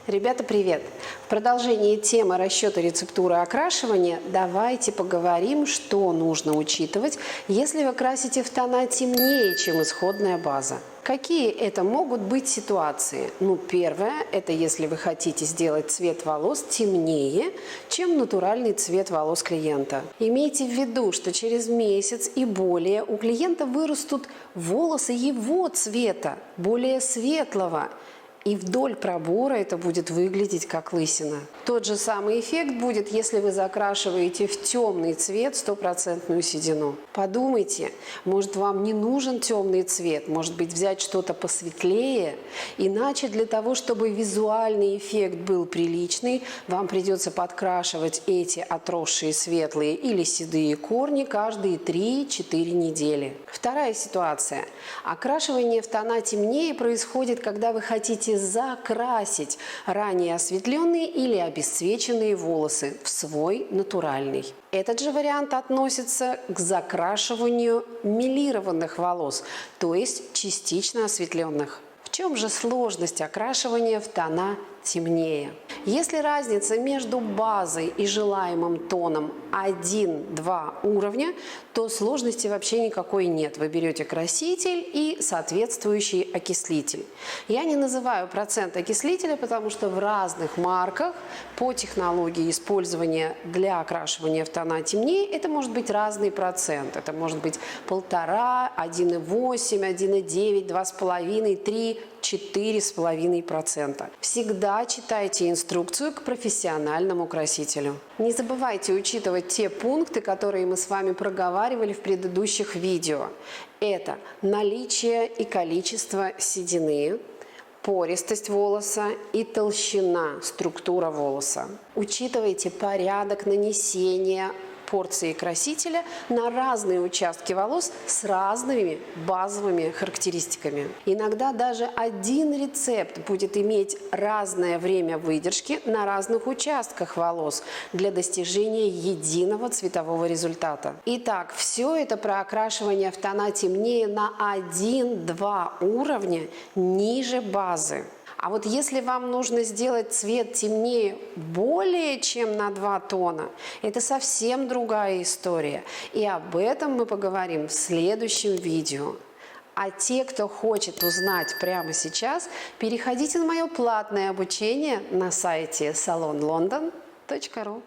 Ребята, привет! В продолжении темы расчета рецептуры окрашивания давайте поговорим, что нужно учитывать, если вы красите в тона темнее, чем исходная база. Какие это могут быть ситуации? Первое, это если вы хотите сделать цвет волос темнее, чем натуральный цвет волос клиента. Имейте в виду, что через месяц и более у клиента вырастут волосы его цвета, более светлого. И вдоль пробора это будет выглядеть как лысина. Тот же самый эффект будет, если вы закрашиваете в темный цвет стопроцентную седину. Подумайте, может, вам не нужен темный цвет, может быть, взять что-то посветлее. Иначе для того, чтобы визуальный эффект был приличный, вам придется подкрашивать эти отросшие светлые или седые корни каждые 3-4 недели. Вторая ситуация. Окрашивание в тона темнее происходит, когда вы хотите закрасить ранее осветленные или обесцвеченные волосы в свой натуральный. Этот же вариант относится к закрашиванию мелированных волос, то есть частично осветленных. В чем же сложность окрашивания в тона темнее? Если разница между базой и желаемым тоном 1-2 уровня, то сложности вообще никакой нет. Вы берете краситель и соответствующий окислитель. Я не называю процент окислителя, потому что в разных марках по технологии использования для окрашивания в тона темнее это может быть разный процент. Это может быть 1,5, 1,8, 1,9, 2,5, 3, 4,5%. Всегда читайте инструкцию к профессиональному красителю. Не забывайте учитывать те пункты, которые мы с вами проговаривали в предыдущих видео. Это наличие и количество седины, пористость волоса и толщина, структура волоса. Учитывайте порядок нанесения порции красителя на разные участки волос с разными базовыми характеристиками. Иногда даже один рецепт будет иметь разное время выдержки на разных участках волос для достижения единого цветового результата. Итак, все это про окрашивание в тона темнее на 1-2 уровня ниже базы. А вот если вам нужно сделать цвет темнее более чем на 2 тона, это совсем другая история. И об этом мы поговорим в следующем видео. А те, кто хочет узнать прямо сейчас, переходите на мое платное обучение на сайте salonlondon.ru.